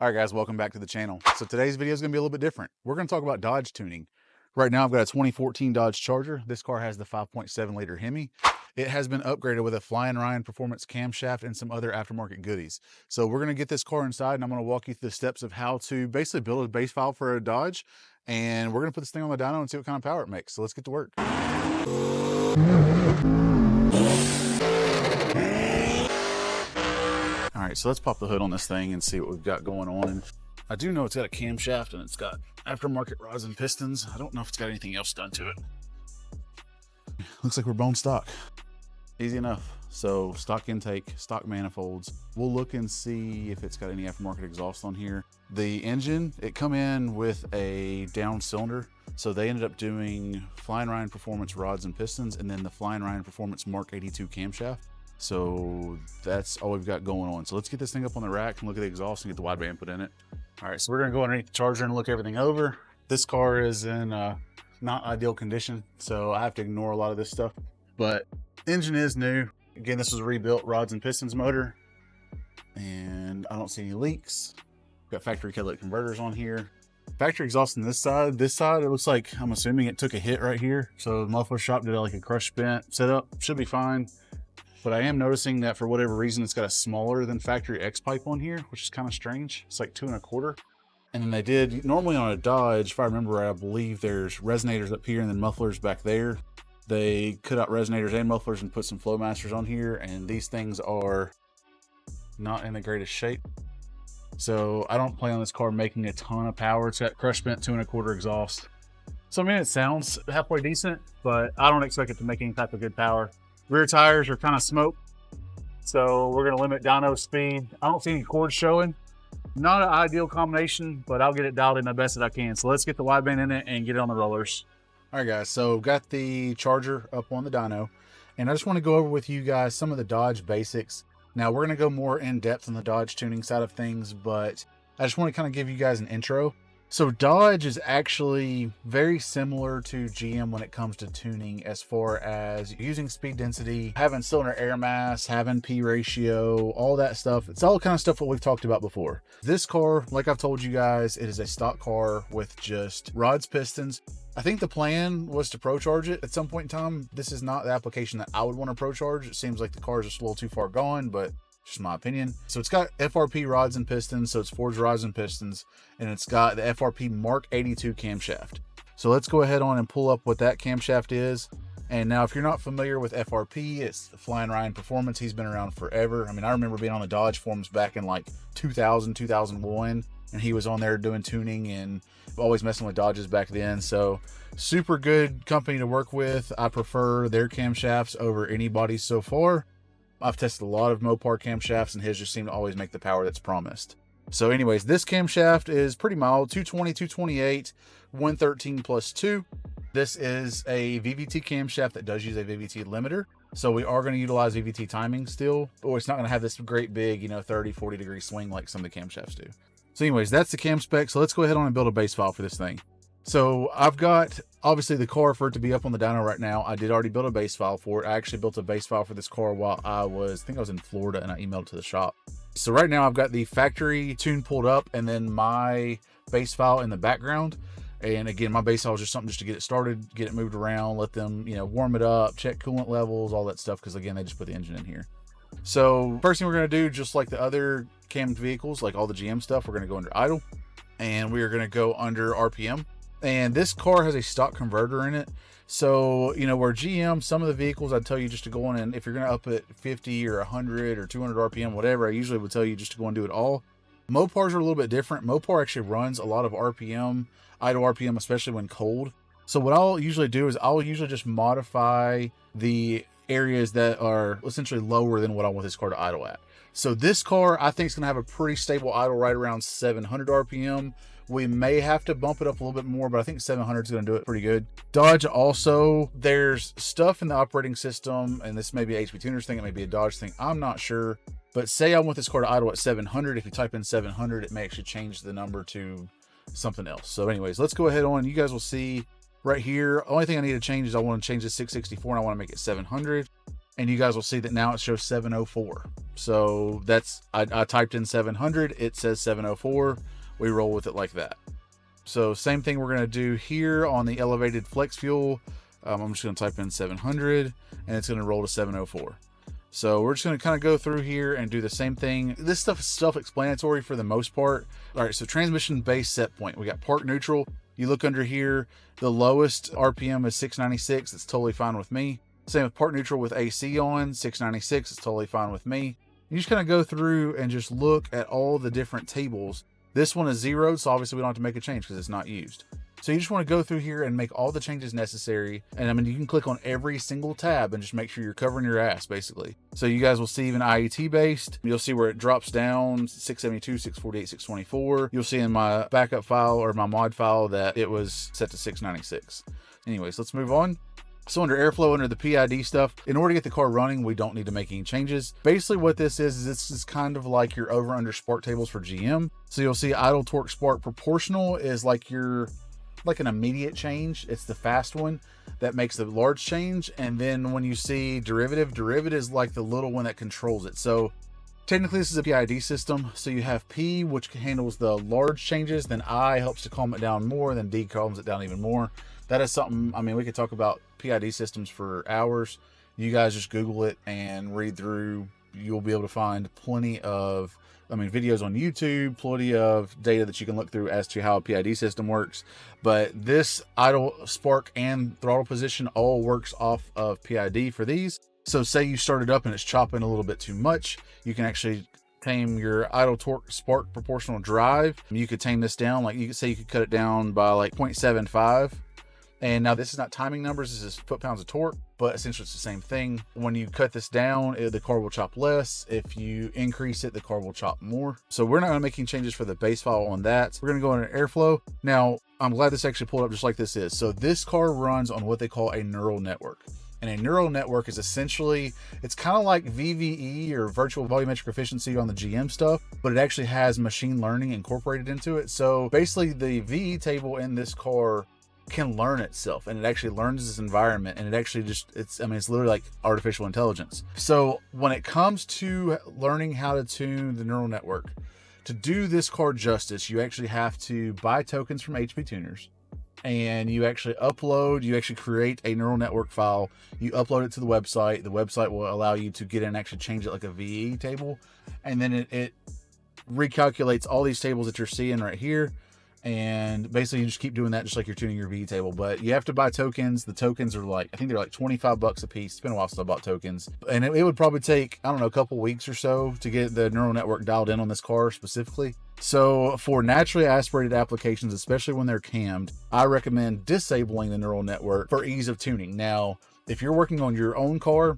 All right, guys, welcome back to the channel. So today's video is going to be a little bit different. We're going to talk about Dodge tuning. Right now, I've got a 2014 Dodge Charger. This car has the 5.7L Hemi. It has been upgraded with a Flying Ryan performance camshaft and some other aftermarket goodies. So we're going to get this car inside, and I'm going to walk you through the steps of how to basically build a base file for a Dodge. And we're going to put this thing on the dyno and see what kind of power it makes. So let's get to work. All right, so let's pop the hood on this thing and see what we've got going on. I do know it's got a camshaft and it's got aftermarket rods and pistons. I don't know if it's got anything else done to it. Looks like we're bone stock. Easy enough. So stock intake, stock manifolds. We'll look and see if it's got any aftermarket exhaust on here. The engine, it come in with a down cylinder. So they ended up doing Flying Ryan Performance rods and pistons and then the Flying Ryan Performance Mark 82 camshaft. So that's all we've got going on. So let's get this thing up on the rack and look at the exhaust and get the wideband put in it. All right, so we're gonna go underneath the Charger and look everything over. This car is in not ideal condition, so I have to ignore a lot of this stuff. But engine is new. Again, this was a rebuilt rods and pistons motor, and I don't see any leaks. Got factory catalytic converters on here. Factory exhaust on this side. This side, it looks like, I'm assuming it took a hit right here. So the muffler shop did like a crush bent setup. Should be fine. But I am noticing that for whatever reason, it's got a smaller than factory X pipe on here, which is kind of strange. It's like 2 1/4. And then they did, normally on a Dodge, if I remember right, I believe there's resonators up here and then mufflers back there. They cut out resonators and mufflers and put some Flowmasters on here. And these things are not in the greatest shape. So I don't plan on this car making a ton of power. It's got crush bent 2 1/4 exhaust. So I mean, it sounds halfway decent, but I don't expect it to make any type of good power. Rear tires are kind of smoked, so we're going to limit dyno speed. I don't see any cords showing. Not an ideal combination, but I'll get it dialed in the best that I can. So let's get the wideband in it and get it on the rollers. All right, guys, so got the Charger up on the dyno, and I just want to go over with you guys some of the Dodge basics. Now, we're going to go more in depth on the Dodge tuning side of things, but I just want to kind of give you guys an intro. So Dodge is actually very similar to GM when it comes to tuning, as far as using speed density, having cylinder air mass, having P ratio, all that stuff. It's all kind of stuff what we've talked about before. This car, like I've told you guys, it is a stock car with just rods, pistons. I think the plan was to pro charge it at some point in time. This is not the application that I would want to pro charge. It seems like the car is just a little too far gone, but just my opinion. So it's got FRP rods and pistons, so it's forged rods and pistons, and it's got the FRP Mark 82 camshaft. So let's go ahead on and pull up what that camshaft is. And now, if you're not familiar with FRP, it's the Flying Ryan Performance. He's been around forever. I mean, I remember being on the Dodge forums back in like 2000, 2001, and he was on there doing tuning and always messing with Dodges back then. So super good company to work with. I prefer their camshafts over anybody's so far. I've tested a lot of Mopar camshafts, and his just seem to always make the power that's promised. So anyways, this camshaft is pretty mild, 220, 228, 113 plus 2. This is a VVT camshaft that does use a VVT limiter. So we are going to utilize VVT timing still, or it's not going to have this great big, 30, 40 degree swing like some of the camshafts do. So anyways, that's the cam spec. So let's go ahead on and build a base file for this thing. So I've got, obviously, the car for it to be up on the dyno right now. I did already build a base file for it. I actually built a base file for this car while I think I was in Florida, and I emailed it to the shop. So right now I've got the factory tune pulled up and then my base file in the background. And again, my base file is just something just to get it started, get it moved around, let them, warm it up, check coolant levels, all that stuff. Because again, they just put the engine in here. So first thing we're going to do, just like the other cammed vehicles, like all the GM stuff, we're going to go under idle, and we are going to go under RPM. And this car has a stock converter in it. So, where GM, some of the vehicles, I'd tell you just to go on, and if you're going to up it 50 or 100 or 200 RPM, whatever, I usually would tell you just to go and do it all. Mopars are a little bit different. Mopar actually runs a lot of RPM, idle RPM, especially when cold. So what I'll usually do is I'll usually just modify the areas that are essentially lower than what I want this car to idle at. So this car, I think, is going to have a pretty stable idle right around 700 RPM. We may have to bump it up a little bit more, but I think 700 is going to do it pretty good. Dodge also, there's stuff in the operating system, and this may be a HPtuners thing, it may be a Dodge thing, I'm not sure. But say I want this car to idle at 700, if you type in 700, it may actually change the number to something else. So anyways, let's go ahead on. You guys will see right here. Only thing I need to change is I want to change the 664 and I want to make it 700. and you guys will see that now it shows 704. So that's, I typed in 700, it says 704. We roll with it like that. So same thing we're gonna do here on the elevated flex fuel. I'm just gonna type in 700 and it's gonna roll to 704. So we're just gonna kind of go through here and do the same thing. This stuff is self-explanatory for the most part. All right, so transmission base set point. We got park neutral. You look under here, the lowest RPM is 696. It's totally fine with me. Same with park neutral with AC on, 696. It's totally fine with me. You just kind of go through and just look at all the different tables. This one is zeroed, so obviously we don't have to make a change because it's not used. So you just want to go through here and make all the changes necessary. And I mean, you can click on every single tab and just make sure you're covering your ass, basically. So you guys will see even IET based. You'll see where it drops down, 672, 648, 624. You'll see in my backup file or my mod file that it was set to 696. Anyways, let's move on. So under airflow, under the PID stuff, in order to get the car running, we don't need to make any changes. Basically what this is this is kind of like your over under spark tables for GM. So you'll see idle torque spark proportional is like an immediate change. It's the fast one that makes the large change. And then when you see derivative is like the little one that controls it. So technically this is a PID system. So you have P, which handles the large changes, then I helps to calm it down more, then D calms it down even more. That is something, I mean, we could talk about PID systems for hours. You guys just Google it and read through. You'll be able to find plenty of, videos on YouTube, plenty of data that you can look through as to how a PID system works. But this idle, spark, and throttle position all works off of PID for these. So say you started up and it's chopping a little bit too much, you can actually tame your idle torque spark proportional drive. You could tame this down, like you could say you could cut it down by like 0.75. And now this is not timing numbers, this is foot-pounds of torque, but essentially it's the same thing. When you cut this down, the car will chop less. If you increase it, the car will chop more. So we're not gonna make any changes for the base file on that. We're gonna go into airflow. Now, I'm glad this actually pulled up just like this is. So this car runs on what they call a neural network. And a neural network is essentially, it's kind of like VVE or virtual volumetric efficiency on the GM stuff, but it actually has machine learning incorporated into it. So basically the VE table in this car can learn itself, and it actually learns its environment, and it actually just, it's literally like artificial intelligence. So when it comes to learning how to tune the neural network, to do this car justice, you actually have to buy tokens from HPtuners, and you actually create a neural network file, you upload it to the website will allow you to get in and actually change it like a VE table, and then it recalculates all these tables that you're seeing right here. And basically you just keep doing that just like you're tuning your VE table, but you have to buy tokens. The tokens are like, I think they're like 25 bucks a piece. It's been a while since I bought tokens, and it would probably take, I don't know, a couple weeks or so to get the neural network dialed in on this car specifically. So for naturally aspirated applications, especially when they're cammed, I recommend disabling the neural network for ease of tuning. Now, if you're working on your own car,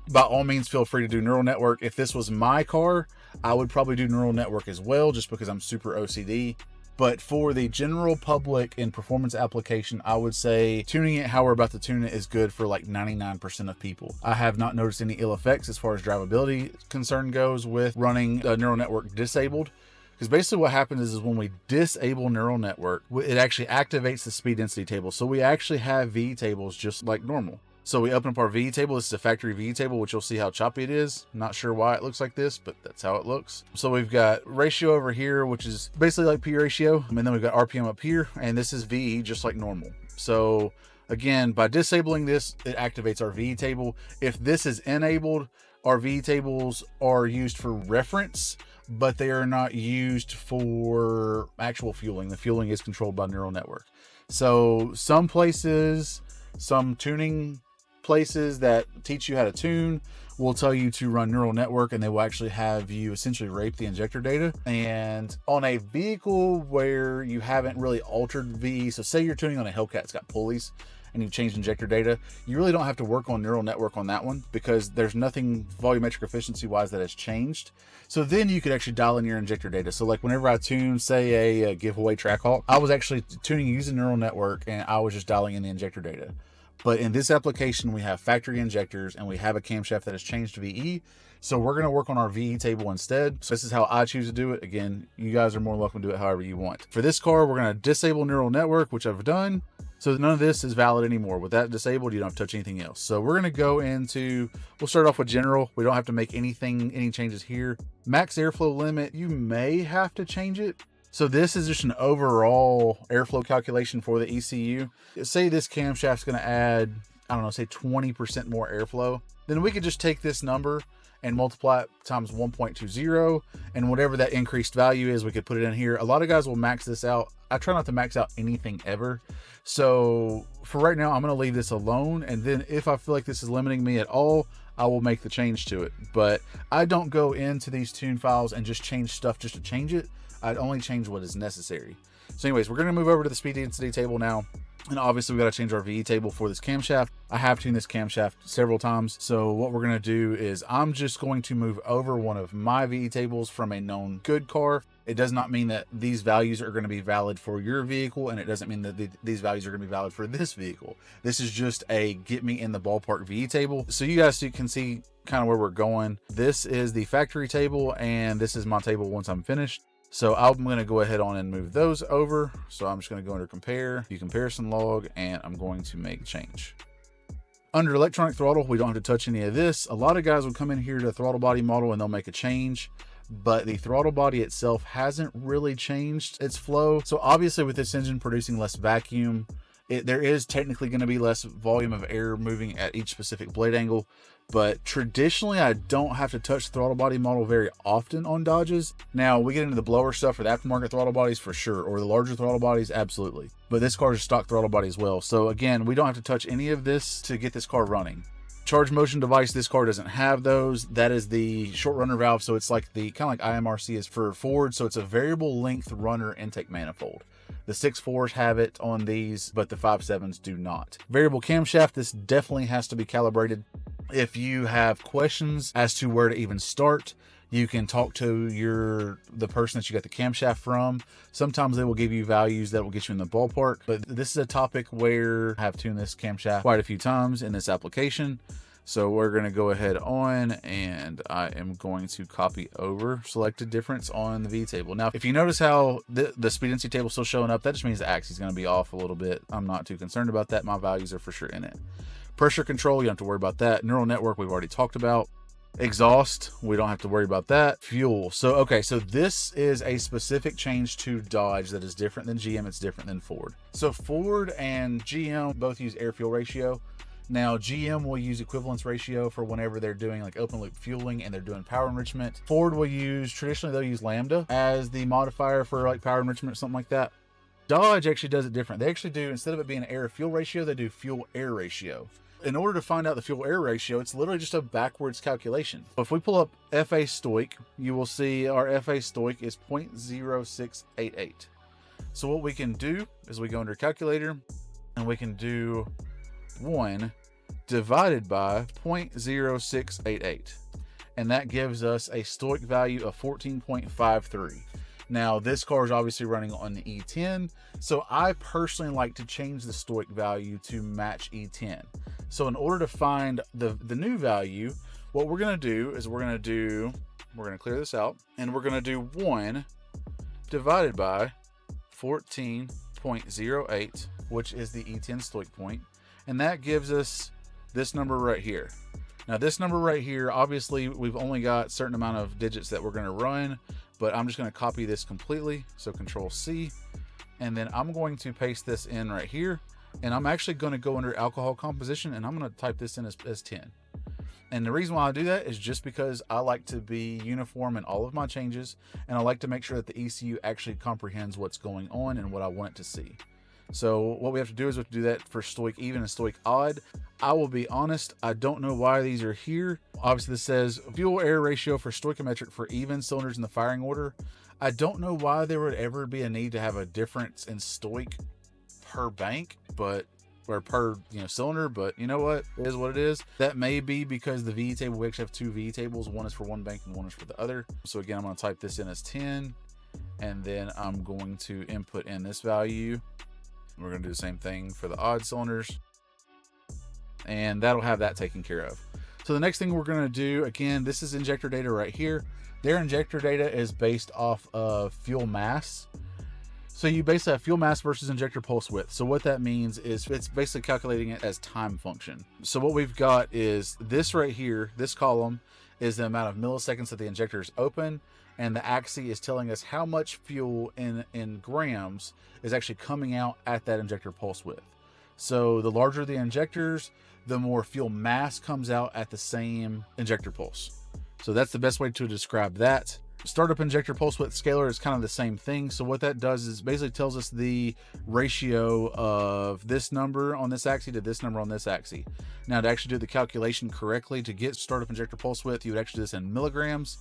by all means, feel free to do neural network. If this was my car, I would probably do neural network as well, just because I'm super OCD. But for the general public and performance application, I would say tuning it how we're about to tune it is good for like 99% of people. I have not noticed any ill effects as far as drivability concern goes with running a neural network disabled. Because basically what happens is when we disable neural network, it actually activates the speed density table. So we actually have VE tables just like normal. So we open up our VE table. This is a factory VE table, which you'll see how choppy it is. Not sure why it looks like this, but that's how it looks. So we've got ratio over here, which is basically like P ratio. And then we've got RPM up here, and this is VE just like normal. So again, by disabling this, it activates our VE table. If this is enabled, our VE tables are used for reference, but they are not used for actual fueling. The fueling is controlled by neural network. So some places, some tuning places that teach you how to tune will tell you to run neural network, and they will actually have you essentially rape the injector data. And on a vehicle where you haven't really altered VE, so say you're tuning on a Hellcat, it's got pulleys, and you've changed injector data, you really don't have to work on neural network on that one because there's nothing volumetric efficiency wise that has changed. So then you could actually dial in your injector data. So like whenever I tune, say a giveaway Trackhawk, I was actually tuning using neural network, and I was just dialing in the injector data. But in this application, we have factory injectors and we have a camshaft that has changed to VE. So we're going to work on our VE table instead. So this is how I choose to do it. Again, you guys are more than welcome to do it however you want. For this car, we're going to disable neural network, which I've done. So none of this is valid anymore. With that disabled, you don't have to touch anything else. So we're gonna go into, we'll start off with general. We don't have to make any changes here. Max airflow limit, you may have to change it. So this is just an overall airflow calculation for the ECU. Say this camshaft's gonna add, I don't know, say 20% more airflow. Then we could just take this number and multiply it times 1.20, and whatever that increased value is, we could put it in here. A lot of guys will max this out. I try not to max out anything ever. So for right now, I'm gonna leave this alone. And then if I feel like this is limiting me at all, I will make the change to it. But I don't go into these tune files and just change stuff just to change it. I'd only change what is necessary. So anyways, we're gonna move over to the speed density table now. And obviously we got to change our VE table for this camshaft. I have tuned this camshaft several times. So what we're going to do is I'm just going to move over one of my VE tables from a known good car. It does not mean that these values are going to be valid for your vehicle, and it doesn't mean that these values are going to be valid for this vehicle. This is just a get me in the ballpark VE table. So you guys can see kind of where we're going. This is the factory table, and this is my table once I'm finished. So I'm going to go ahead on and move those over. So I'm just going to go under compare, view comparison log, and I'm going to make change. Under electronic throttle, we don't have to touch any of this. A lot of guys will come in here to throttle body model and they'll make a change, but the throttle body itself hasn't really changed its flow. So obviously with this engine producing less vacuum, there is technically going to be less volume of air moving at each specific blade angle, but traditionally I don't have to touch the throttle body model very often on Dodges. Now we get into the blower stuff for the aftermarket throttle bodies for sure, or the larger throttle bodies, absolutely. But this car is a stock throttle body as well. So again, we don't have to touch any of this to get this car running. Charge motion device, this car doesn't have those. That is the short runner valve. So it's like the kind of like IMRC is for Ford. So it's a variable length runner intake manifold. The 6.4s have it on these, but the 5.7s do not. Variable camshaft, this definitely has to be calibrated. If you have questions as to where to even start, you can talk to the person that you got the camshaft from. Sometimes they will give you values that will get you in the ballpark, but this is a topic where I have tuned this camshaft quite a few times in this application. So we're going to go ahead on, and I am going to copy over selected difference on the V table. Now, if you notice how the speed density table is still showing up, that just means the axis is going to be off a little bit. I'm not too concerned about that. My values are for sure in it. Pressure control, you don't have to worry about that. Neural network, we've already talked about. Exhaust, we don't have to worry about that. Fuel. So, okay, so this is a specific change to Dodge that is different than GM. It's different than Ford. So Ford and GM both use air fuel ratio. Now GM will use equivalence ratio for whenever they're doing like open loop fueling and they're doing power enrichment. Ford will use, traditionally they'll use lambda as the modifier for like power enrichment or something like that. Dodge actually does it different. They actually do, instead of it being an air fuel ratio, they do fuel air ratio. In order to find out the fuel air ratio, it's literally just a backwards calculation. If we pull up FA stoic, you will see our FA stoic is 0.0688. So what we can do is we go under calculator and we can do 1 divided by 0.0688, and that gives us a stoic value of 14.53. Now this car is obviously running on the E10, so I personally like to change the stoic value to match E10. So in order to find the new value, what we're going to do is we're going to clear this out, and we're going to do 1 divided by 14.08, which is the E10 stoic point. And that gives us this number right here. Now this number right here, obviously we've only got a certain amount of digits that we're going to run, but I'm just going to copy this completely. So Control C, and then I'm going to paste this in right here. And I'm actually going to go under alcohol composition, and I'm going to type this in as 10. And the reason why I do that is just because I like to be uniform in all of my changes, and I like to make sure that the ECU actually comprehends what's going on and what I want it to see. So what we have to do is we have to do that for stoic even and stoic odd. I will be honest, I don't know why these are here. Obviously this says fuel air ratio for stoichiometric for even cylinders in the firing order. I don't know why there would ever be a need to have a difference in stoic per bank, or per cylinder, but you know what, it is what it is. That may be because the VE table, we actually have 2 VE tables, one is for one bank and one is for the other. So again, I'm going to type this in as 10, and then I'm going to input in this value. We're going to do the same thing for the odd cylinders, and that'll have that taken care of. So the next thing we're going to do, again, this is injector data right here. Their injector data is based off of fuel mass. So you basically have fuel mass versus injector pulse width. So what that means is it's basically calculating it as time function. So what we've got is this right here, this column is the amount of milliseconds that the injector is open, and the axis is telling us how much fuel in grams is actually coming out at that injector pulse width. So the larger the injectors, the more fuel mass comes out at the same injector pulse. So that's the best way to describe that. Startup injector pulse width scaler is kind of the same thing. So what that does is basically tells us the ratio of this number on this axis to this number on this axis. Now, to actually do the calculation correctly to get startup injector pulse width, you would actually do this in milligrams,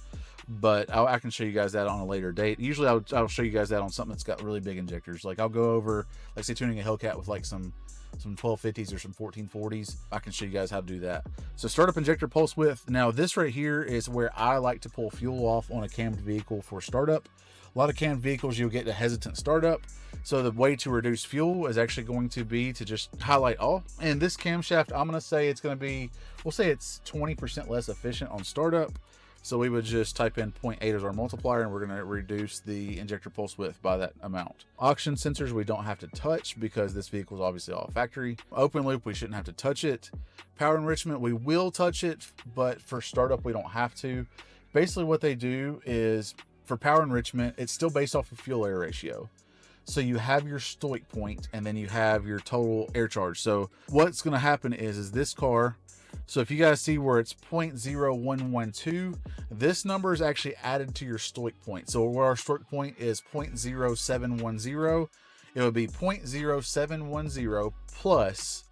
but I can show you guys that on a later date. Usually I'll show you guys that on something that's got really big injectors. Like I'll go over, like say tuning a Hellcat with like some 1250s or some 1440s. I can show you guys how to do that. So startup injector pulse width. Now this right here is where I like to pull fuel off on a cammed vehicle for startup. A lot of cammed vehicles, you'll get a hesitant startup. So the way to reduce fuel is actually going to be to just highlight all. And this camshaft, I'm going to say it's going to be, we'll say it's 20% less efficient on startup. So we would just type in 0.8 as our multiplier, and we're going to reduce the injector pulse width by that amount. Oxygen sensors we don't have to touch because this vehicle is obviously all factory. Open loop, we shouldn't have to touch it. Power enrichment, we will touch it, but for startup we don't have to. Basically what they do is for power enrichment, it's still based off of fuel air ratio. So you have your stoic point and then you have your total air charge. So what's going to happen is this car, so if you guys see where it's 0.0112, this number is actually added to your stoic point. So where our stoic point is 0.0710, it would be 0.0710 plus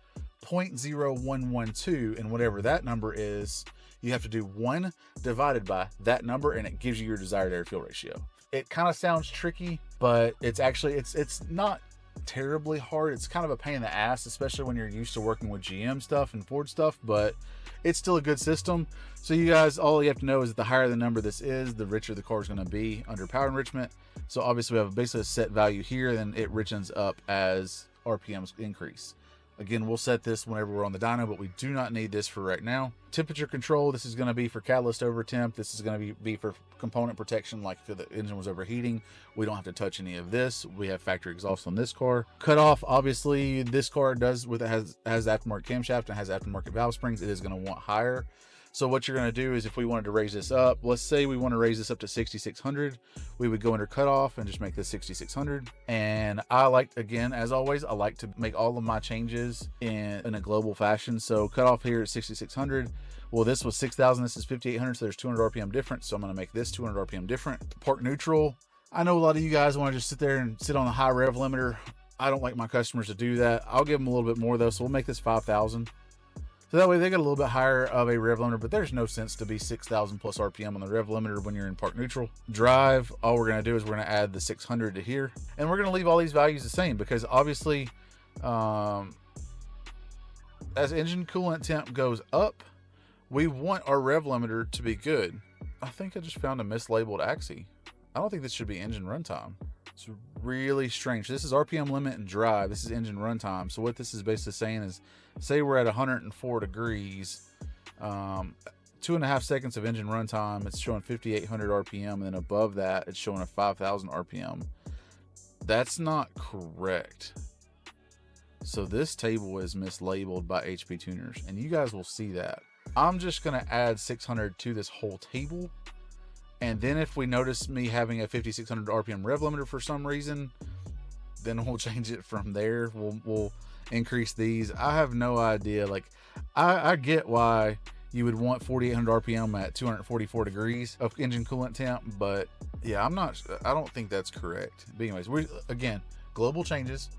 0.0112, and whatever that number is, you have to do 1 divided by that number, and it gives you your desired air fuel ratio. It kind of sounds tricky, but it's actually, it's not terribly hard. It's kind of a pain in the ass, especially when you're used to working with GM stuff and Ford stuff, but it's still a good system. So you guys, all you have to know is that the higher the number this is, the richer the car is going to be under power enrichment. So obviously we have basically a set value here, and it richens up as RPMs increase. Again, we'll set this whenever we're on the dyno, but we do not need this for right now. Temperature control, this is going to be for catalyst over temp. This is going to be for component protection, like if the engine was overheating. We don't have to touch any of this. We have factory exhaust on this car. Cutoff, obviously, this car does with it has aftermarket camshaft and has aftermarket valve springs. It is going to want higher. So what you're going to do is if we wanted to raise this up, let's say we want to raise this up to 6,600, we would go under cutoff and just make this 6,600. And I like, again, as always, I like to make all of my changes in a global fashion. So cutoff here is 6,600. Well, this was 6,000, this is 5,800, so there's 200 RPM difference. So I'm going to make this 200 RPM different. Park neutral. I know a lot of you guys want to just sit there and sit on the high rev limiter. I don't like my customers to do that. I'll give them a little bit more though. So we'll make this 5,000. So that way they get a little bit higher of a rev limiter, but there's no sense to be 6,000 plus RPM on the rev limiter when you're in park neutral. Drive, all we're going to do is we're going to add the 600 to here, and we're going to leave all these values the same because obviously as engine coolant temp goes up, we want our rev limiter to be good. I think I just found a mislabeled axis. I don't think this should be engine runtime. It's really strange. This is RPM limit and drive. This is engine runtime. So what this is basically saying is, say we're at 104 degrees, 2.5 seconds of engine runtime, it's showing 5,800 RPM, and then above that, it's showing a 5,000 RPM. That's not correct. So this table is mislabeled by HPtuners, and you guys will see that. I'm just going to add 600 to this whole table. And then if we notice me having a 5,600 RPM rev limiter for some reason, then we'll change it from there. We'll increase these. I have no idea. Like, I get why you would want 4,800 RPM at 244 degrees of engine coolant temp, but yeah, I don't think that's correct. But anyways, again, global changes.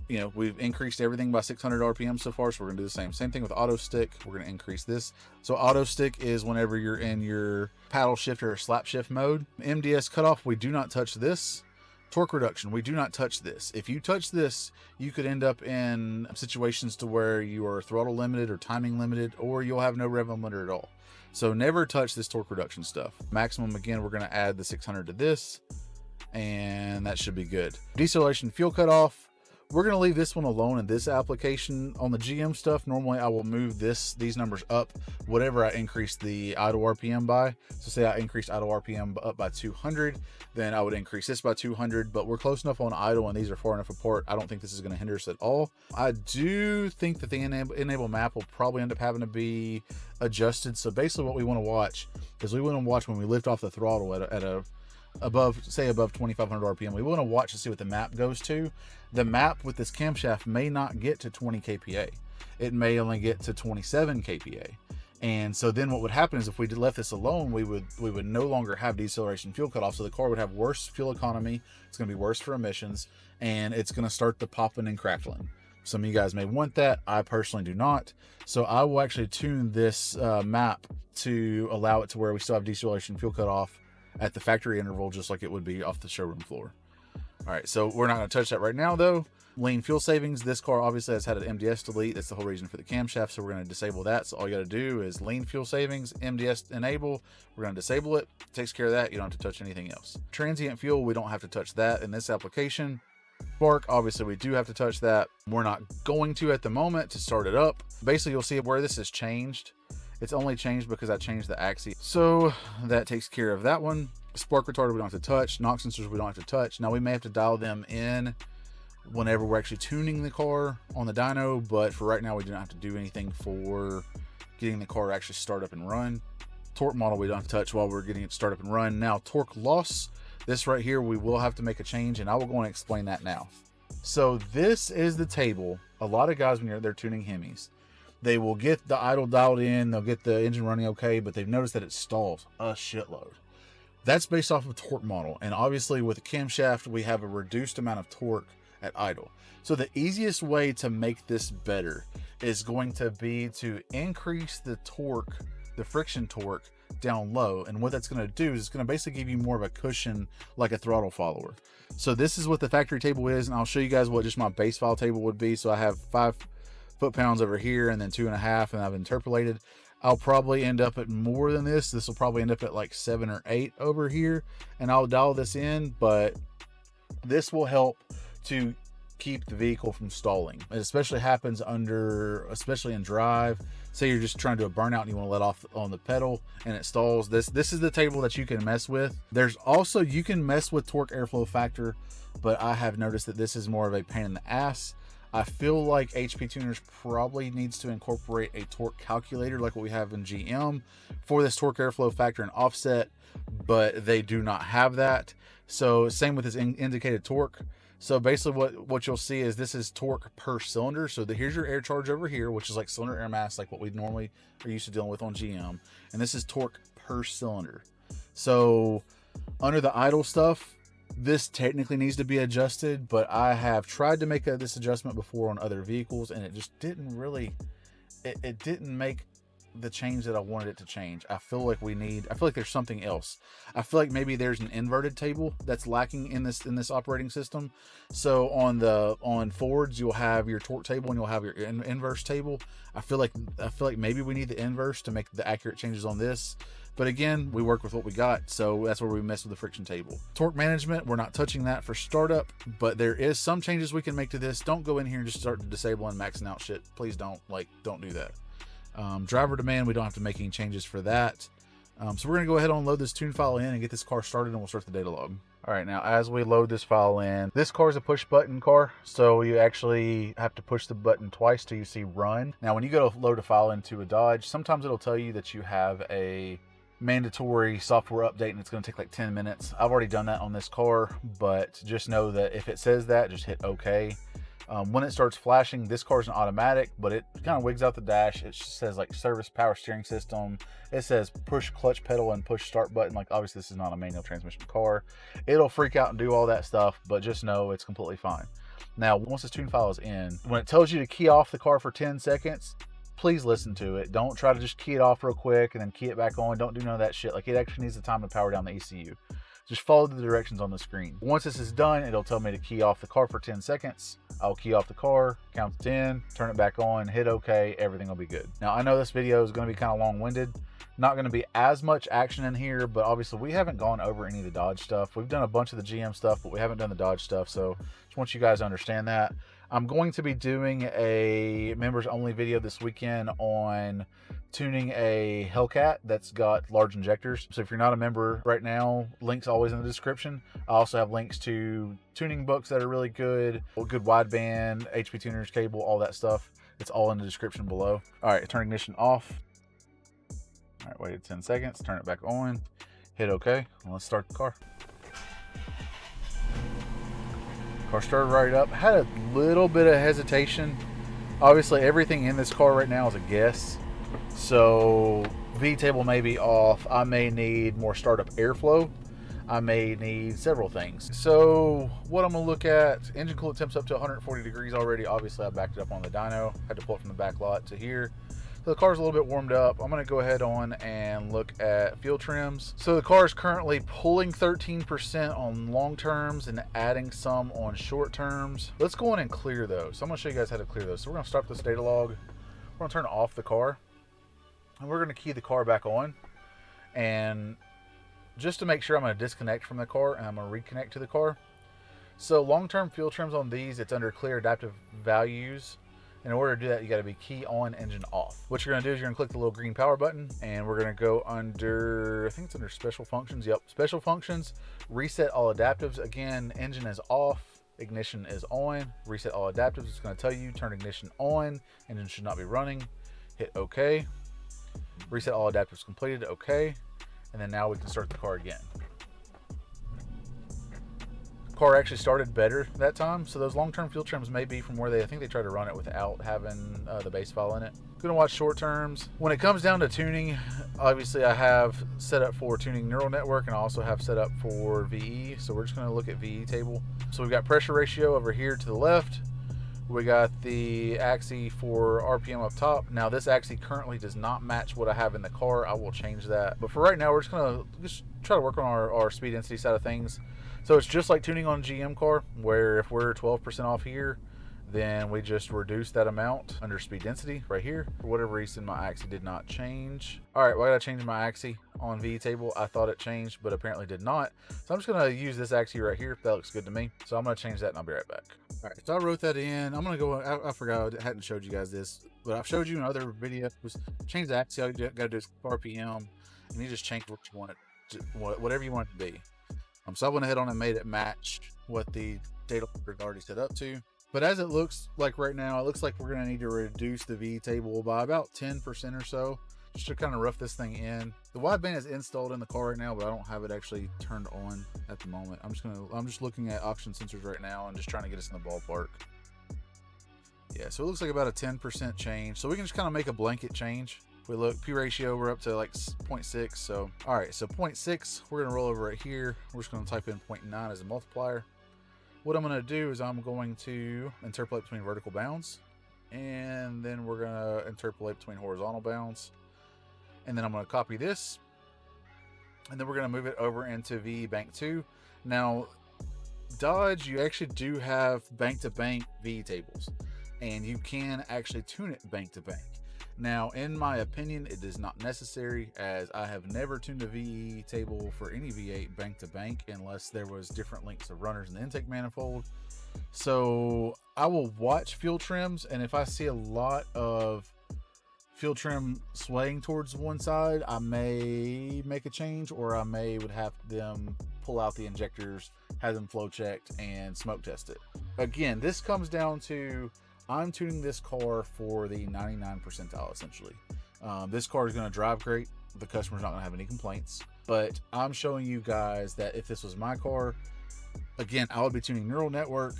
You know, we've increased everything by 600 RPM so far, so we're gonna do the same thing with auto stick. We're gonna increase this. So auto stick is whenever you're in your paddle shift or slap shift mode. MDS cutoff, we do not touch this. Torque reduction, we do not touch this. If you touch this, you could end up in situations to where you are throttle limited or timing limited, or you'll have no rev limiter at all. So never touch this torque reduction stuff. Maximum, again, we're gonna add the 600 to this, and that should be good. Deceleration fuel cutoff, We're going to leave this one alone in this application. On the GM stuff, normally I will move these numbers up whatever I increase the idle RPM by. So say I increased idle RPM up by 200, then I would increase this by 200, but we're close enough on idle and these are far enough apart. I don't think this is going to hinder us at all. I do think that the enable map will probably end up having to be adjusted. So basically what we want to watch is we want to watch when we lift off the throttle at a above 2500 RPM. We want to watch to see what the map goes to. The map with this camshaft may not get to 20 kPa. It may only get to 27 kPa. And so then what would happen is if we left this alone, we would no longer have deceleration fuel cutoff. So the car would have worse fuel economy. It's going to be worse for emissions, and it's going to start the popping and crackling. Some of you guys may want that. I personally do not. So I will actually tune this map to allow it to where we still have deceleration fuel cutoff at the factory interval, just like it would be off the showroom floor. All right, so we're not going to touch that right now though. Lean fuel savings. This car obviously has had an MDS delete. That's the whole reason for the camshaft. So we're going to disable that. So all you got to do is lean fuel savings, MDS enable. We're going to disable it. Takes care of that. You don't have to touch anything else. Transient fuel, we don't have to touch that in this application. Spark, obviously we do have to touch that. We're not going to at the moment to start it up. Basically, you'll see where this has changed. It's only changed because I changed the axis. So that takes care of that one. Spark retarder, we don't have to touch. Knock sensors, we don't have to touch. Now we may have to dial them in whenever we're actually tuning the car on the dyno, but for right now, we do not have to do anything for getting the car to actually start up and run. Torque model, we don't have to touch while we're getting it start up and run. Now torque loss, this right here, we will have to make a change, and I will go and explain that now. So this is the table. A lot of guys, when they're tuning Hemis, they will get the idle dialed in, they'll get the engine running okay, but they've noticed that it stalls a shitload. That's based off of torque model. And obviously with the camshaft, we have a reduced amount of torque at idle. So the easiest way to make this better is going to be to increase the torque, the friction torque, down low. And what that's going to do is it's going to basically give you more of a cushion like a throttle follower. So this is what the factory table is, and I'll show you guys what just my base file table would be. So I have 5 foot-pounds over here and then 2.5, and I've interpolated. I'll probably end up at more than this. This will probably end up at like 7 or 8 over here, and I'll dial this in, but this will help to keep the vehicle from stalling. It especially happens especially in drive. Say you're just trying to do a burnout and you want to let off on the pedal and it stalls. This is the table that you can mess with. There's also, you can mess with torque airflow factor, but I have noticed that this is more of a pain in the ass. I feel like HPtuners probably needs to incorporate a torque calculator like what we have in GM for this torque airflow factor and offset, but they do not have that. So same with this indicated torque. So basically what you'll see is this is torque per cylinder. So here's your air charge over here, which is like cylinder air mass, like what we normally are used to dealing with on GM. And this is torque per cylinder. So under the idle stuff, this technically needs to be adjusted, but I have tried to make this adjustment before on other vehicles, and it just didn't really, it didn't make the change that I wanted it to change. I feel like there's something else. I feel like maybe there's an inverted table that's lacking in this operating system. So on Fords, you'll have your torque table and you'll have your inverse table. I feel like maybe we need the inverse to make the accurate changes on this. But again, we work with what we got, so that's where we mess with the friction table. Torque management, we're not touching that for startup, but there is some changes we can make to this. Don't go in here and just start disabling, maxing out shit. Please don't do that. Driver demand, we don't have to make any changes for that. So we're gonna go ahead and load this tune file in and get this car started, and we'll start the data log. All right, now as we load this file in, this car is a push button car, so you actually have to push the button twice till you see run. Now when you go to load a file into a Dodge, sometimes it'll tell you that you have a mandatory software update and it's going to take like 10 minutes. I've already done that on this car, but just know that if it says that, just hit OK. When it starts flashing, this car's an automatic, but it kind of wigs out the dash. It says like service power steering system. It says push clutch pedal and push start button. Like obviously this is not a manual transmission car. It'll freak out and do all that stuff, but just know it's completely fine. Now, once this tune file is in, when it tells you to key off the car for 10 seconds, please listen to it. Don't try to just key it off real quick and then key it back on. Don't do none of that shit. Like, it actually needs the time to power down the ECU. Just follow the directions on the screen. Once this is done, it'll tell me to key off the car for 10 seconds. I'll key off the car, count to 10, turn it back on, hit OK, everything will be good. Now, I know this video is going to be kind of long-winded. Not going to be as much action in here, but obviously we haven't gone over any of the Dodge stuff. We've done a bunch of the GM stuff, but we haven't done the Dodge stuff, so just want you guys to understand that. I'm going to be doing a members only video this weekend on tuning a Hellcat that's got large injectors. So if you're not a member right now, links always in the description. I also have links to tuning books that are really good wideband, HPtuners cable, all that stuff. It's all in the description below. All right, turn ignition off. All right, wait 10 seconds, turn it back on, hit OK, and let's start the car. Car started right up. Had a little bit of hesitation. Obviously, everything in this car right now is a guess. So, V-table may be off. I may need more startup airflow. I may need several things. So, what I'm going to look at, engine coolant temps up to 140 degrees already. Obviously, I backed it up on the dyno. Had to pull it from the back lot to here. So the car's a little bit warmed up. I'm going to go ahead on and look at fuel trims. So the car is currently pulling 13% on long terms and adding some on short terms. Let's go on and clear those. So I'm going to show you guys how to clear those. So we're going to start this data log. We're going to turn off the car. And we're going to key the car back on. And just to make sure, I'm going to disconnect from the car and I'm going to reconnect to the car. So long-term fuel trims on these, it's under clear adaptive values. In order to do that, you got to be key on, engine off. What you're going to do is you're going to click the little green power button, and we're going to go under, I think it's under special functions. Yep, special functions, reset all adaptives. Again, engine is off, ignition is on. Reset all adaptives. It's going to tell you turn ignition on, engine should not be running. Hit OK. Reset all adaptives completed. OK. And then now we can start the car again. Car actually started better that time, so those long-term fuel trims may be from where I think they tried to run it without having the base file in it. Gonna watch short terms. When it comes down to tuning, obviously I have set up for tuning neural network and I also have set up for VE, so we're just gonna look at VE table. So we've got pressure ratio over here to the left. We got the axis for RPM up top. Now this axis currently does not match what I have in the car. I will change that. But for right now, we're just gonna try to work on our speed density side of things. So it's just like tuning on a GM car, where if we're 12% off here, then we just reduce that amount under speed density right here. For whatever reason, my axis did not change. All right, well, I gotta change my axis on VE table. I thought it changed, but apparently did not. So I'm just gonna use this axis right here. That looks good to me. So I'm gonna change that and I'll be right back. All right, so I wrote that in. I'm gonna go, I forgot, I hadn't showed you guys this, but I've showed you in other videos. Change the axis, all you gotta do is RPM, and you just change what you want it, whatever you want it to be. So I went ahead on and made it match what the data log is already set up to. But as it looks like right now, it looks like we're going to need to reduce the V table by about 10% or so, just to kind of rough this thing in. The wideband is installed in the car right now, but I don't have it actually turned on at the moment. I'm just looking at oxygen sensors right now and just trying to get us in the ballpark. Yeah, so it looks like about a 10% change. So we can just kind of make a blanket change. We look P ratio, we're up to like 0.6. So all right, so 0.6, we're gonna roll over right here. We're just gonna type in 0.9 as a multiplier. What I'm gonna do is I'm going to interpolate between vertical bounds, and then we're gonna interpolate between horizontal bounds, and then I'm gonna copy this, and then we're gonna move it over into VE bank 2. Now Dodge, you actually do have bank to bank VE tables, and you can actually tune it bank to bank. Now, in my opinion, it is not necessary, as I have never tuned a VE table for any V8 bank to bank unless there was different lengths of runners in the intake manifold. So I will watch fuel trims, and if I see a lot of fuel trim swaying towards one side, I may make a change, or I would have them pull out the injectors, have them flow checked, and smoke test it. Again, this comes down to, I'm tuning this car for the 99 percentile, essentially. This car is going to drive great. The customer's not going to have any complaints. But I'm showing you guys that if this was my car, again, I would be tuning neural network.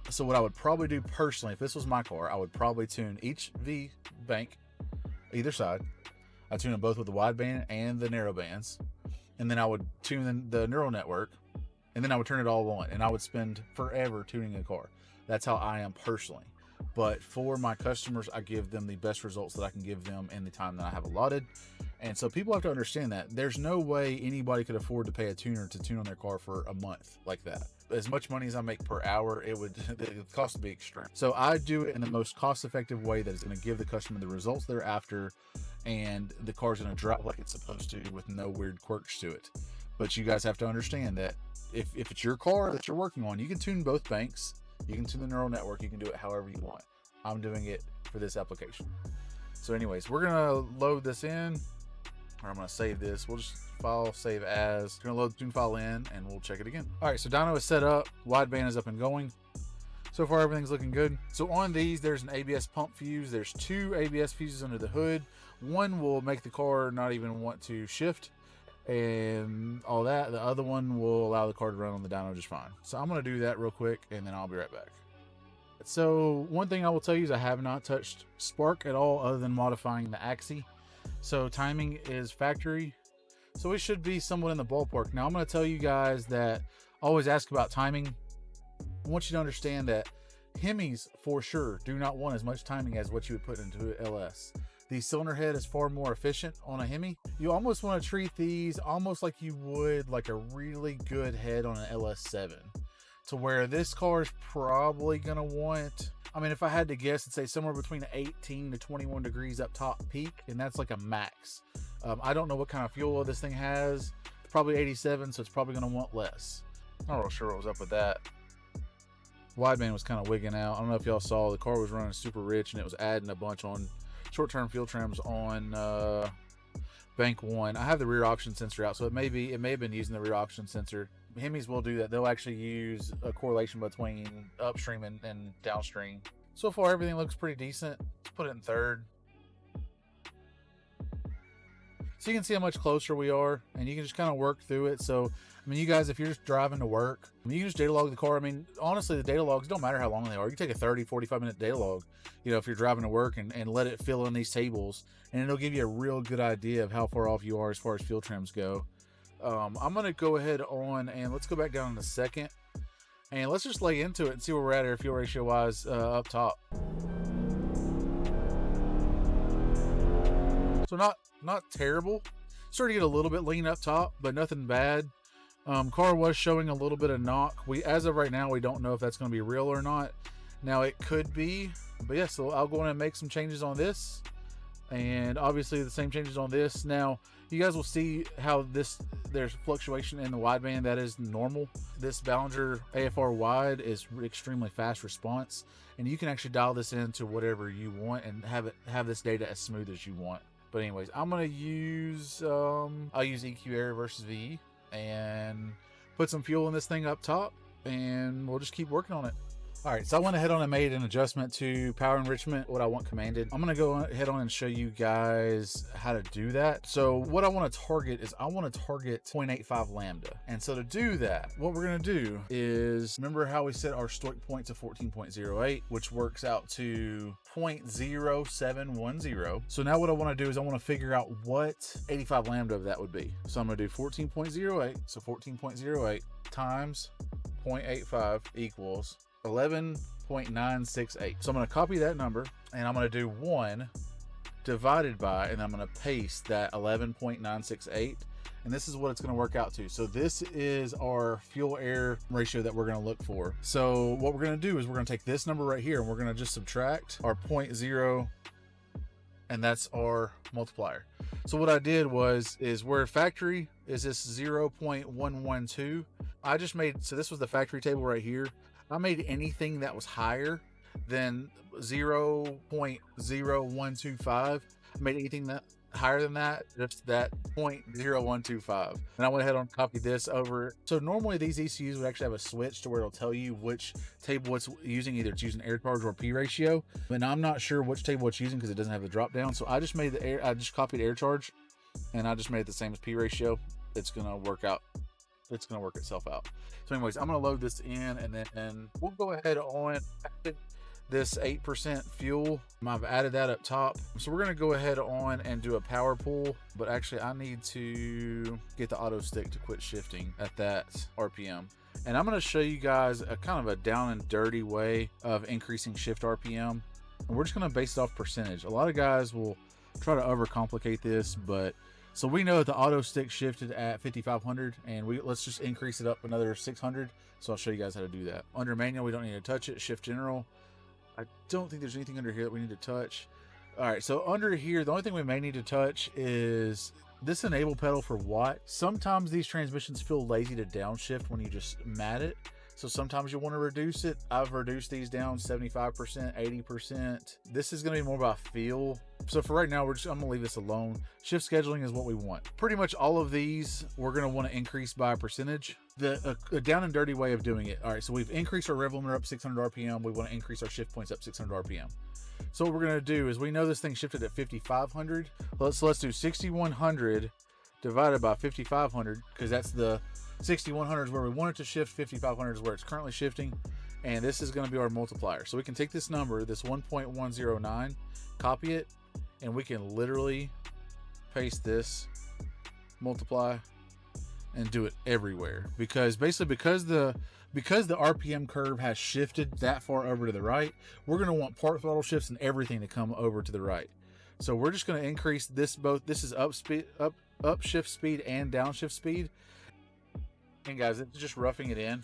So what I would probably do personally, if this was my car, I would probably tune each V bank, either side. I tune them both with the wideband and the narrow bands. And then I would tune the neural network. And then I would turn it all on. And I would spend forever tuning a car. That's how I am personally. But for my customers, I give them the best results that I can give them in the time that I have allotted. And so people have to understand that there's no way anybody could afford to pay a tuner to tune on their car for a month like that. As much money as I make per hour, the cost would be extreme. So I do it in the most cost-effective way that is going to give the customer the results they're after, and the car's going to drive like it's supposed to with no weird quirks to it. But you guys have to understand that if it's your car that you're working on, you can tune both banks. You can tune the neural network. You can do it however you want. I'm doing it for this application. So anyways, we're gonna load this in, or I'm gonna save this. We'll just file, save as. We're gonna load the tune file in and we'll check it again. All right, so Dyno is set up. Wideband is up and going. So far, everything's looking good. So on these, there's an ABS pump fuse. There's 2 ABS fuses under the hood. One will make the car not even want to shift and all that. The other one will allow the car to run on the dyno just fine. So I'm gonna do that real quick and then I'll be right back. So one thing I will tell you is I have not touched spark at all other than modifying the axis. So timing is factory. So it should be somewhat in the ballpark. Now I'm gonna tell you guys that always ask about timing. I want you to understand that Hemis for sure do not want as much timing as what you would put into an LS. The cylinder head is far more efficient on a Hemi. You almost want to treat these almost like you would like a really good head on an LS7, to where this car is probably going to want, I mean, if I had to guess, I'd say somewhere between 18 to 21 degrees up top peak, and that's like a max. I don't know what kind of fuel this thing has. It's probably 87, so it's probably going to want less. I'm not real sure what was up with that. Wideband was kind of wigging out. I don't know if y'all saw, the car was running super rich and it was adding a bunch on short-term fuel trims on bank 1. I have the rear oxygen sensor out, so it may have been using the rear oxygen sensor. Hemis will do that. They'll actually use a correlation between upstream and downstream. So far, everything looks pretty decent. Let's put it in third. So you can see how much closer we are, and you can just kind of work through it. So, I mean, you guys, if you're just driving to work, I mean, you can just data log the car. I mean, honestly, the data logs don't matter how long they are. You can take a 30, 45-minute data log, you know, if you're driving to work, and let it fill in these tables, and it'll give you a real good idea of how far off you are as far as fuel trims go. I'm going to go ahead on, and let's go back down in a second, and let's just lay into it and see where we're at here fuel ratio wise up top. So not terrible. Started to get a little bit lean up top, but nothing bad. Car was showing a little bit of knock. As of right now, we don't know if that's going to be real or not. Now it could be, but yeah, so I'll go in and make some changes on this, and obviously the same changes on this. Now you guys will see how there's fluctuation in the wideband. That is normal. This Ballinger AFR wide is extremely fast response, and you can actually dial this into whatever you want and have this data as smooth as you want. But anyways, I'm gonna use I'll use EQ Air versus VE and put some fuel in this thing up top, and we'll just keep working on it. All right, so I went ahead on and made an adjustment to power enrichment, what I want commanded. I'm gonna go ahead on and show you guys how to do that. So what I wanna target is I wanna target 0.85 lambda. And so to do that, what we're gonna do is, remember how we set our stoic point to 14.08, which works out to 0.0710. So now what I wanna do is I wanna figure out what 85 lambda of that would be. So I'm gonna do 14.08, so 14.08 times 0.85 equals 11.968. So I'm going to copy that number, and I'm going to do 1 divided by, and I'm going to paste that 11.968, and this is what it's going to work out to. So this is our fuel air ratio that we're going to look for. So what we're going to do is we're going to take this number right here, and we're going to just subtract our 0.0, and that's our multiplier. So what I did is where factory is this 0.112. I just made, so this was the factory table right here. I made anything that was higher than 0.0125. I made anything that higher than that, just that 0.0125. And I went ahead and copied this over. So normally these ECUs would actually have a switch to where it'll tell you which table it's using. Either it's using air charge or P ratio. But I'm not sure which table it's using because it doesn't have the drop down. So I just made I just copied air charge, and I just made it the same as P ratio. It's gonna work out. It's going to work itself out. So anyways, I'm going to load this in, and then we'll go ahead on this 8% fuel. I've added that up top. So we're going to go ahead on and do a power pull, but actually I need to get the auto stick to quit shifting at that RPM. And I'm going to show you guys a kind of a down and dirty way of increasing shift RPM. And we're just going to base it off percentage. A lot of guys will try to overcomplicate this, but so we know that the auto stick shifted at 5,500, and let's just increase it up another 600. So I'll show you guys how to do that. Under manual, we don't need to touch it. Shift general. I don't think there's anything under here that we need to touch. All right, so under here, the only thing we may need to touch is this enable pedal for watt. Sometimes these transmissions feel lazy to downshift when you just mat it. So sometimes you want to reduce it. I've reduced these down 75%, 80%. This is going to be more about feel. So for right now, I'm going to leave this alone. Shift scheduling is what we want. Pretty much all of these, we're going to want to increase by a percentage. A down and dirty way of doing it. All right, so we've increased our rev limiter up 600 RPM. We want to increase our shift points up 600 RPM. So what we're going to do is, we know this thing shifted at 5,500. Let's do 6,100 divided by 5,500, because that's the 6,100 is where we want it to shift, 5,500 is where it's currently shifting, and this is going to be our multiplier. So we can take this number, this 1.109, copy it, and we can literally paste this, multiply, and do it everywhere. Because basically, because the RPM curve has shifted that far over to the right, we're going to want part throttle shifts and everything to come over to the right. So we're just going to increase this both. This is up shift speed and downshift speed. And guys, it's just roughing it in.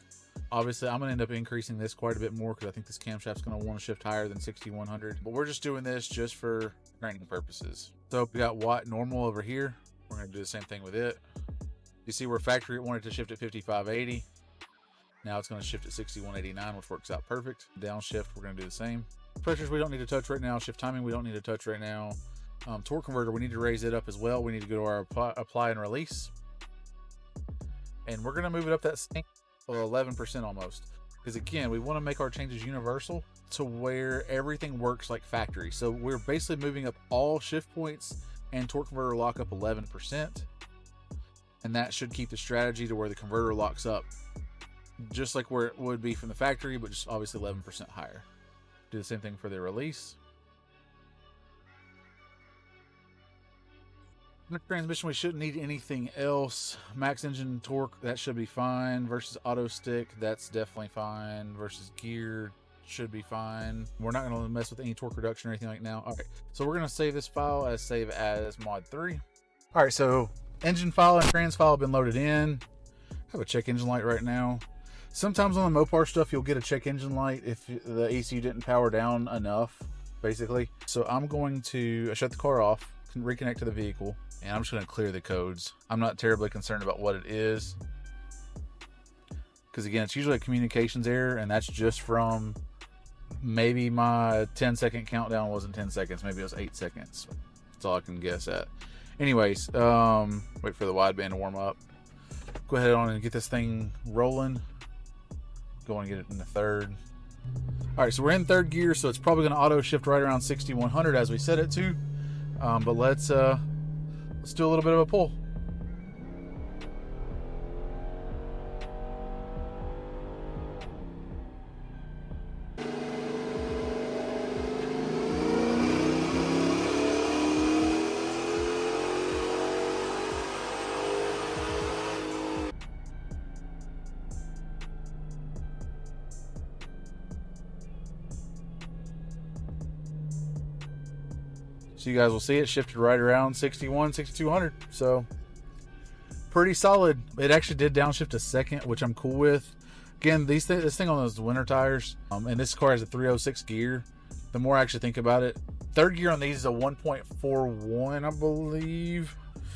Obviously, I'm going to end up increasing this quite a bit more because I think this camshaft's going to want to shift higher than 6,100. But we're just doing this just for training purposes. So we got watt normal over here. We're going to do the same thing with it. You see where factory it wanted to shift at 5,580. Now it's going to shift at 6,189, which works out perfect. Downshift, we're going to do the same. Pressures we don't need to touch right now. Shift timing we don't need to touch right now. Torque converter, we need to raise it up as well. We need to go to our apply and release. And we're going to move it up that same 11% almost. Because again, we want to make our changes universal to where everything works like factory. So we're basically moving up all shift points and torque converter lock up 11%. And that should keep the strategy to where the converter locks up just like where it would be from the factory, but just obviously 11% higher. Do the same thing for the release. In the transmission, we shouldn't need anything else. Max engine torque, that should be fine. Versus auto stick, that's definitely fine. Versus gear, should be fine. We're not going to mess with any torque reduction or anything like now. All right, so we're going to save this file as save as mod 3. All right, so engine file and trans file have been loaded in. I have a check engine light right now. Sometimes on the Mopar stuff, you'll get a check engine light if the ECU didn't power down enough, basically. So I'm going to shut the car off, reconnect to the vehicle, and I'm just going to clear the codes. I'm not terribly concerned about what it is, because again, it's usually a communications error, and that's just from maybe my 10-second countdown wasn't 10 seconds, maybe it was 8 seconds. That's all I can guess at. Anyways, wait for the wideband to warm up. Go ahead on and get this thing rolling. Go on and get it in the third. All right, so we're in third gear, so it's probably going to auto shift right around 6,100 as we set it to. But let's do a little bit of a pull. So you guys will see it shifted right around 61, 6,200. So pretty solid. It actually did downshift a second, which I'm cool with. Again, this thing on those winter tires, and this car has a 306 gear. The more I actually think about it, third gear on these is a 1.41, I believe.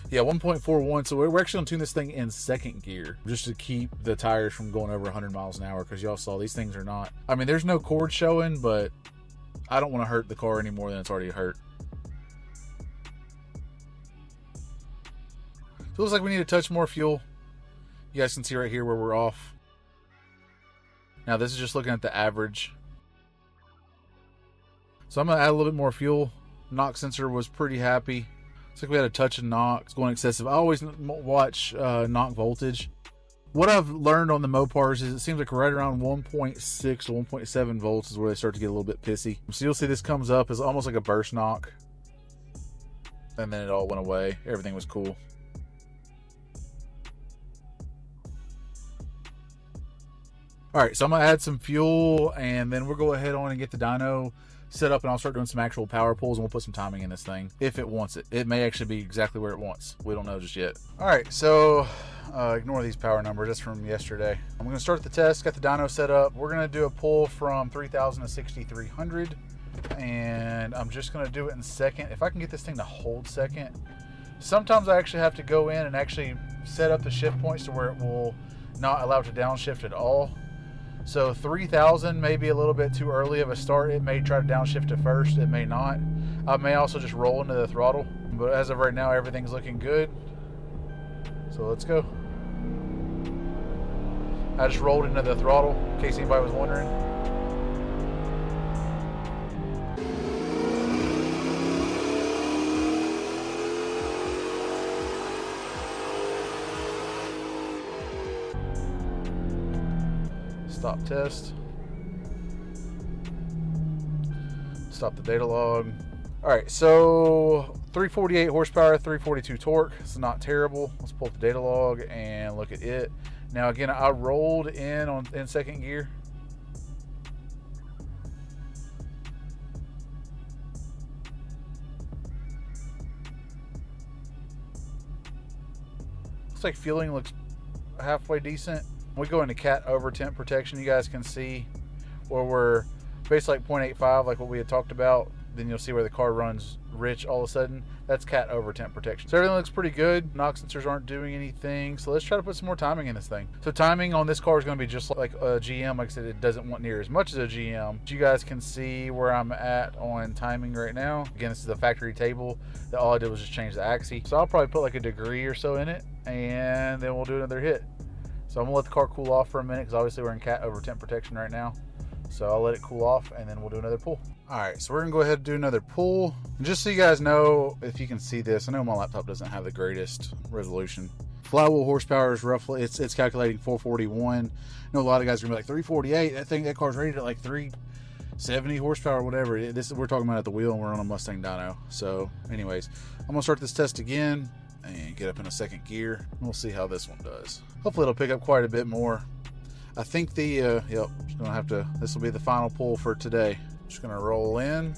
Yeah, 1.41. So we're actually going to tune this thing in second gear just to keep the tires from going over 100 miles an hour, because y'all saw these things are not. I mean, there's no cord showing, but I don't want to hurt the car any more than it's already hurt. So it looks like we need to touch more fuel. You guys can see right here where we're off. Now this is just looking at the average. So I'm going to add a little bit more fuel. Knock sensor was pretty happy. Looks like we had a touch of knock. It's going excessive. I always watch knock voltage. What I've learned on the Mopars is it seems like right around 1.6 to 1.7 volts is where they start to get a little bit pissy. So you'll see this comes up as almost like a burst knock. And then it all went away. Everything was cool. All right, so I'm gonna add some fuel, and then we'll go ahead on and get the dyno set up, and I'll start doing some actual power pulls, and we'll put some timing in this thing if it wants it. It may actually be exactly where it wants. We don't know just yet. All right, so ignore these power numbers. That's from yesterday. I'm gonna start the test. Got the dyno set up. We're gonna do a pull from 3,000 to 6,300, and I'm just gonna do it in second. If I can get this thing to hold second. Sometimes I actually have to go in and actually set up the shift points to where it will not allow it to downshift at all. So 3,000 may be a little bit too early of a start. It may try to downshift to first, it may not. I may also just roll into the throttle, but as of right now, everything's looking good. So let's go. I just rolled into the throttle, in case anybody was wondering. Stop test. Stop the data log. All right, so 348 horsepower, 342 torque. It's not terrible. Let's pull up the data log and look at it. Now again, I rolled in second gear. Looks like fueling looks halfway decent. We go into cat over temp protection. You guys can see where we're basically like 0.85, like what we had talked about. Then you'll see where the car runs rich all of a sudden. That's cat over temp protection. So everything looks pretty good. Knock sensors aren't doing anything. So let's try to put some more timing in this thing. So timing on this car is going to be just like a GM. Like I said, it doesn't want near as much as a GM. You guys can see where I'm at on timing right now. Again, this is the factory table. That all I did was just change the axis. So I'll probably put like a degree or so in it, and then we'll do another hit. So I'm gonna let the car cool off for a minute because obviously we're in cat over temp protection right now. So I'll let it cool off and then we'll do another pull. All right, so we're gonna go ahead and do another pull. And just so you guys know, if you can see this, I know my laptop doesn't have the greatest resolution. Flywheel horsepower is roughly, it's calculating 441. I know a lot of guys are gonna be like 348. That car's rated at like 370 horsepower or whatever. We're talking about at the wheel and we're on a Mustang dyno. So anyways, I'm gonna start this test again and get up in a second gear. And we'll see how this one does. Hopefully it'll pick up quite a bit more. I think the, just gonna have to, this will be the final pull for today. Just gonna roll in.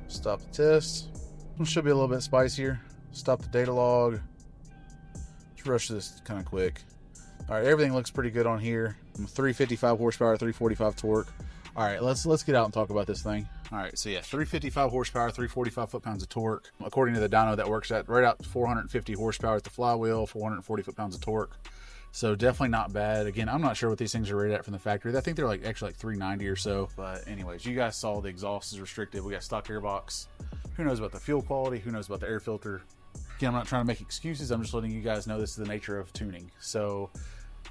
Stop the test. It should be a little bit spicier. Stop the data log. Let's rush this kind of quick. All right, everything looks pretty good on here. 355 horsepower, 345 torque. All right, let's get out and talk about this thing. All right, so yeah, 355 horsepower, 345 foot-pounds of torque. According to the dyno, that works at right out 450 horsepower at the flywheel, 440 foot-pounds of torque. So definitely not bad. Again, I'm not sure what these things are rated at from the factory. I think they're actually like 390 or so. But anyways, you guys saw the exhaust is restricted. We got stock airbox. Who knows about the fuel quality? Who knows about the air filter? Again, I'm not trying to make excuses. I'm just letting you guys know this is the nature of tuning. So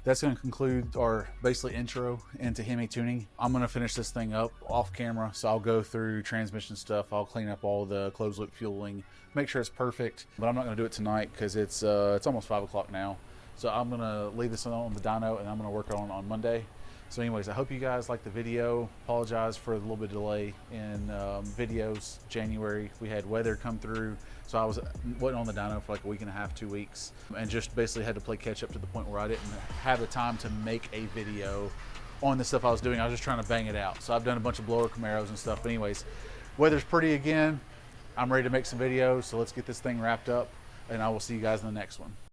that's going to conclude our basically intro into Hemi tuning. I'm going to finish this thing up off camera. So I'll go through transmission stuff. I'll clean up all the closed loop fueling, make sure it's perfect. But I'm not going to do it tonight because it's almost 5 o'clock now. So I'm going to leave this on the dyno and I'm going to work on Monday. So anyways, I hope you guys liked the video. Apologize for a little bit of delay in videos. January, we had weather come through. So I wasn't on the dyno for like a week and a half, 2 weeks. And just basically had to play catch up to the point where I didn't have the time to make a video on the stuff I was doing. I was just trying to bang it out. So I've done a bunch of blower Camaros and stuff. But anyways, weather's pretty again. I'm ready to make some videos. So let's get this thing wrapped up and I will see you guys in the next one.